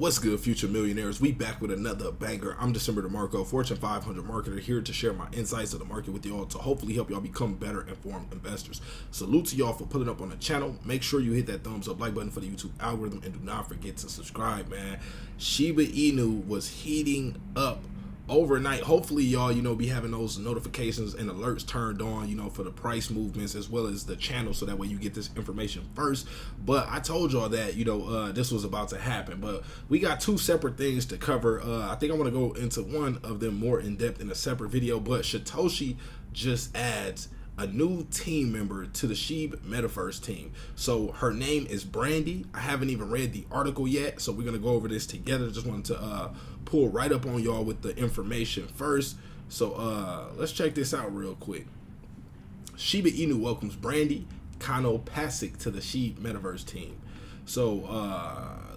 What's good, future millionaires? We back with another banger. I'm DecemberDeMarco, Fortune 500 marketer, here to share my insights of the market with y'all to hopefully help y'all become better informed investors. Salute to y'all for putting up on the channel. Make sure you hit that thumbs up like button for the YouTube algorithm, and do not forget to subscribe, man. Shiba Inu was heating up overnight. Hopefully y'all be having those notifications and alerts turned on for the price movements as well as the channel, so that way you get this information first. But I told y'all that this was about to happen, but we got two separate things to cover. I think I want to go into one of them more in depth in a separate video. But Shytoshi just adds a new team member to the SHIB metaverse team. So her name is Brandy. I haven't even read the article yet, so we're gonna go over this together. Just wanted to pull right up on y'all with the information first. So let's check this out real quick. Shiba Inu welcomes Brandy Kano Pasic to the SHIB metaverse team. So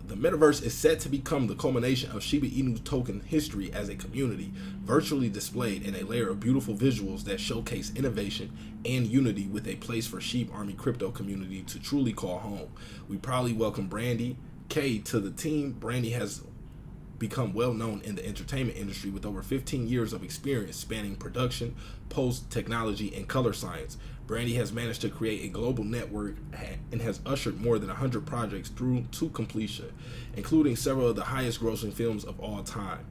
the metaverse is set to become the culmination of Shiba Inu token history as a community, virtually displayed in a layer of beautiful visuals that showcase innovation and unity, with a place for SHIB Army crypto community to truly call home. We proudly welcome Brandy K to the team. Brandy has become well known in the entertainment industry with over 15 years of experience spanning production, post, technology, and color science. Brandy has managed to create a global network and has ushered more than 100 projects through to completion, including several of the highest grossing films of all time.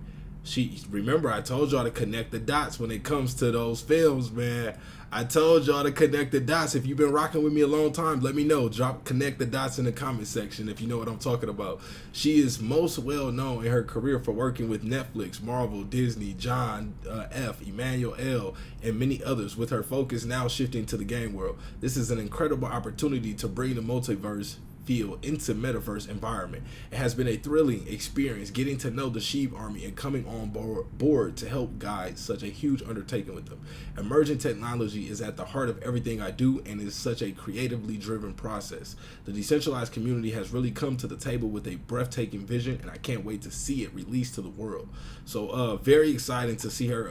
Remember, I told y'all to connect the dots when it comes to those films, man. I told y'all to connect the dots. If you've been rocking with me a long time, let me know. Connect the dots in the comment section if you know what I'm talking about. She is most well known in her career for working with Netflix, Marvel, Disney, John F., Emmanuel L., and many others, with her focus now shifting to the game world. This is an incredible opportunity to bring the multiverse feel into metaverse environment. It has been a thrilling experience getting to know the SHIB Army and coming on board to help guide such a huge undertaking with them. Emerging technology is at the heart of everything I do and is such a creatively driven process. The decentralized community has really come to the table with a breathtaking vision, and I can't wait to see it released to the world. So very exciting to see her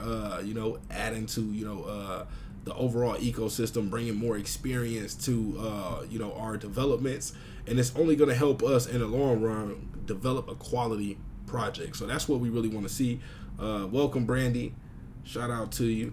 adding to the overall ecosystem, bringing more experience to our developments, and it's only going to help us in the long run develop a quality project. So that's what we really want to see. Welcome, Brandy. Shout out to you.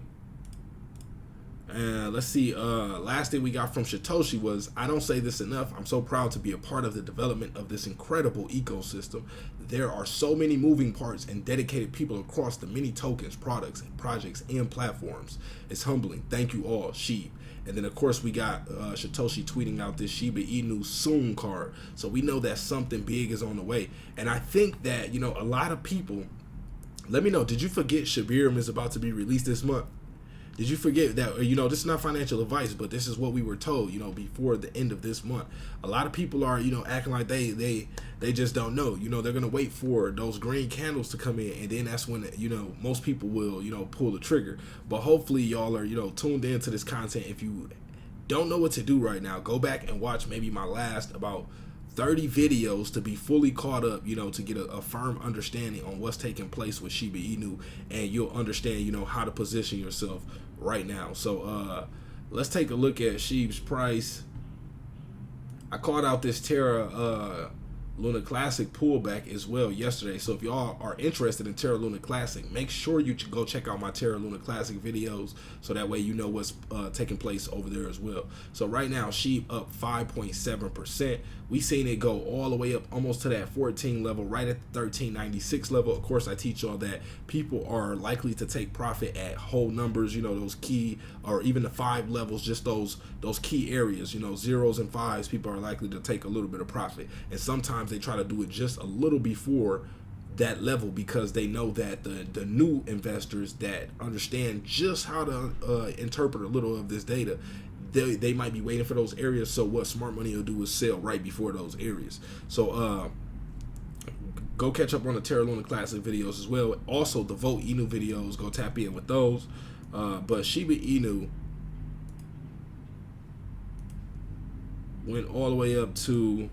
And let's see, last thing we got from Shytoshi was, I don't say this enough, I'm so proud to be a part of the development of this incredible ecosystem. There are so many moving parts and dedicated people across the many tokens, products, projects, and platforms. It's humbling. Thank you all, SHIB. And then of course we got Shytoshi tweeting out this Shiba Inu soon card. So we know that something big is on the way. And I think that, a lot of people, let me know, did you forget Shibirum is about to be released this month? Did you forget that, this is not financial advice, but this is what we were told, before the end of this month. A lot of people are, acting like they just don't know. They're going to wait for those green candles to come in, and then that's when, most people will, pull the trigger. But hopefully y'all are, tuned into this content. If you don't know what to do right now, go back and watch maybe my last about 30 videos to be fully caught up, to get a firm understanding on what's taking place with Shiba Inu, and you'll understand, how to position yourself right now. So let's take a look at SHIB's price. I called out this Terra Luna Classic pullback as well yesterday. So if y'all are interested in Terra Luna Classic, make sure you go check out my Terra Luna Classic videos, so that way you know what's taking place over there as well. So right now, SHIB up 5.7%. We seen it go all the way up almost to that 14 level, right at the 1396 level. Of course, I teach y'all that people are likely to take profit at whole numbers, those key, or even the 5 levels, just those key areas, zeros and fives, people are likely to take a little bit of profit. And sometimes they try to do it just a little before that level, because they know that the new investors that understand just how to interpret a little of this data, they might be waiting for those areas. So what smart money will do is sell right before those areas. So go catch up on the Terra Luna Classic videos as well. Also the Vote Inu videos, go tap in with those. But Shiba Inu went all the way up to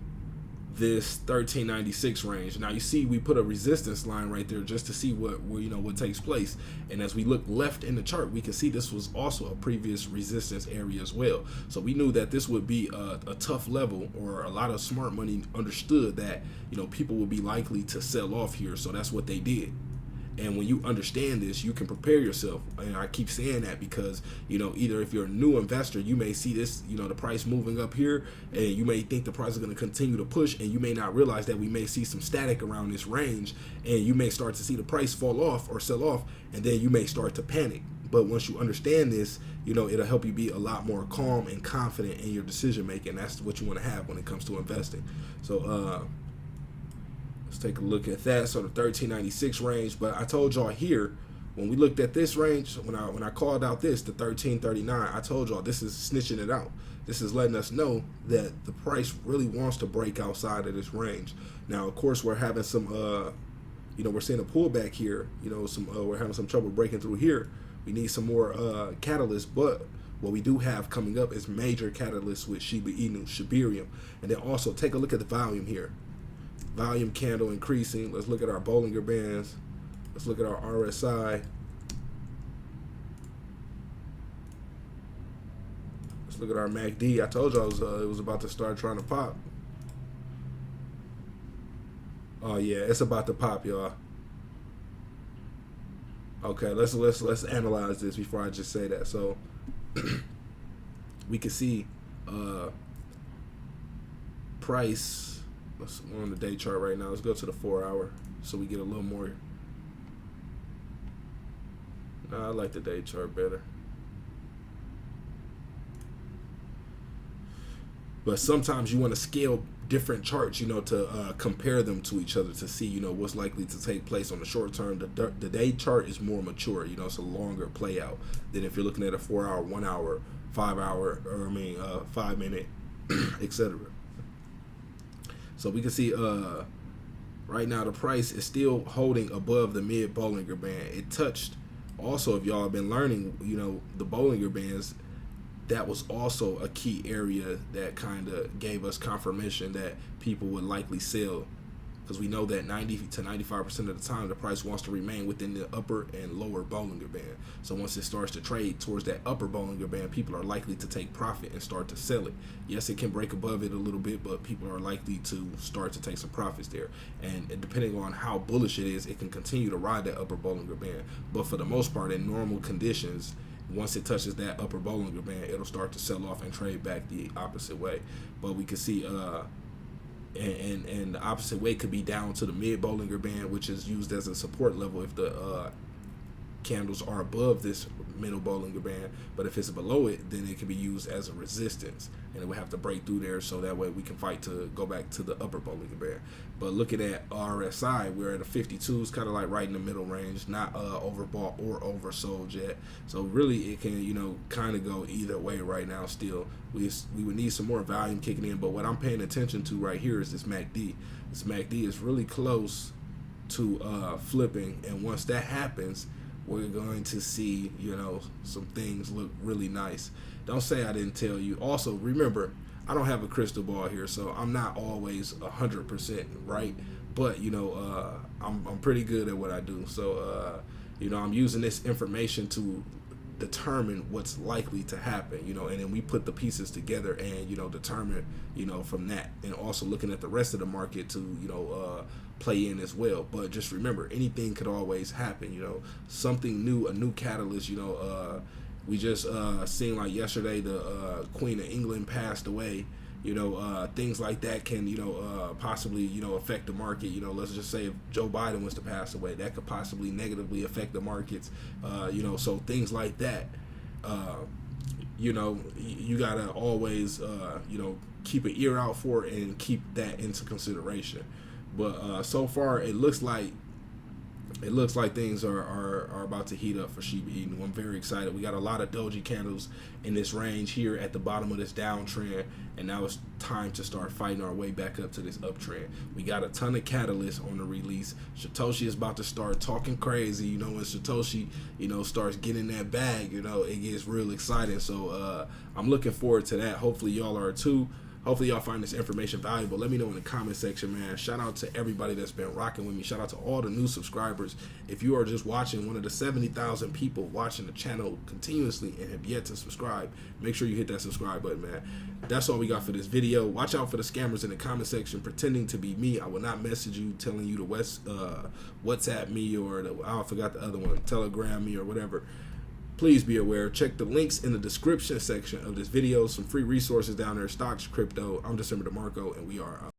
this 1396 range. Now you see we put a resistance line right there just to see what takes place. And as we look left in the chart, we can see this was also a previous resistance area as well. So we knew that this would be a tough level, or a lot of smart money understood that people would be likely to sell off here. So that's what they did. And when you understand this, you can prepare yourself. And I keep saying that because, either if you're a new investor, you may see this, the price moving up here, and you may think the price is going to continue to push, and you may not realize that we may see some static around this range, and you may start to see the price fall off or sell off, and then you may start to panic. But once you understand this, it'll help you be a lot more calm and confident in your decision making. That's what you want to have when it comes to investing. So, let's take a look at that. So the 1396 range, but I told y'all here when we looked at this range, when I called out the 1339, I told y'all this is snitching it out. This is letting us know that the price really wants to break outside of this range. Now, of course, we're having some, we're seeing a pullback here. We're having some trouble breaking through here. We need some more catalysts, but what we do have coming up is major catalysts with Shiba Inu, Shibarium, and then also take a look at the volume here. Volume candle increasing. Let's look at our Bollinger Bands. Let's look at our RSI. Let's look at our MACD. I told you it was about to start trying to pop. Oh yeah, it's about to pop, y'all. Okay, let's analyze this before I just say that. So we can see price. We're on the day chart right now. Let's go to the 4 hour so we get a little more. I like the day chart better. But sometimes you want to scale different charts, to compare them to each other to see, what's likely to take place on the short term. The day chart is more mature, it's a longer play out than if you're looking at a 4 hour, 1 hour, 5 hour, 5 minute, etc. So we can see right now the price is still holding above the mid Bollinger Band. It touched also, if y'all have been learning, the Bollinger Bands, that was also a key area that kind of gave us confirmation that people would likely sell, because we know that 90 to 95% of the time the price wants to remain within the upper and lower Bollinger Band. So once it starts to trade towards that upper Bollinger Band, people are likely to take profit and start to sell it. Yes, it can break above it a little bit, but people are likely to start to take some profits there. And depending on how bullish it is, it can continue to ride that upper Bollinger Band. But for the most part, in normal conditions, once it touches that upper Bollinger Band, it'll start to sell off and trade back the opposite way. But we can see and the opposite way could be down to the mid Bollinger Band, which is used as a support level if the candles are above this middle Bollinger Band. But if it's below it, then it can be used as a resistance, and it would have to break through there, so that way we can fight to go back to the upper Bollinger Band. But looking at RSI, we're at a 52s, kind of like right in the middle range, not overbought or oversold yet. So really it can kind of go either way right now. Still, we would need some more volume kicking in, but what I'm paying attention to right here is this MACD. This MACD is really close to flipping, and once that happens, we're going to see, some things look really nice. Don't say I didn't tell you. Also, remember, I don't have a crystal ball here, so I'm not always 100% right. But, I'm pretty good at what I do. So, I'm using this information to determine what's likely to happen, and then we put the pieces together and, determine, from that. And also looking at the rest of the market to, play in as well. But just remember, anything could always happen, something new, a new catalyst. We just seen like yesterday the Queen of England passed away. Things like that can possibly affect the market. Let's just say if Joe Biden was to pass away, that could possibly negatively affect the markets. So things like that, you gotta always keep an ear out for it and keep that into consideration. But so far it looks like things are about to heat up for Shiba Inu. I'm very excited. We got a lot of doji candles in this range here at the bottom of this downtrend, and now it's time to start fighting our way back up to this uptrend. We got a ton of catalysts on the release. Shytoshi is about to start talking crazy. When Shytoshi starts getting that bag, it gets real exciting. So I'm looking forward to that. Hopefully y'all are too. Hopefully y'all find this information valuable. Let me know in the comment section, man. Shout out to everybody that's been rocking with me. Shout out to all the new subscribers. If you are just watching, one of the 70,000 people watching the channel continuously and have yet to subscribe, make sure you hit that subscribe button, man. That's all we got for this video. Watch out for the scammers in the comment section pretending to be me. I will not message you telling you to WhatsApp me, or I forgot the other one, Telegram me or whatever. Please be aware. Check the links in the description section of this video. Some free resources down there, stocks, crypto. I'm DecemberDeMarco, and we are out.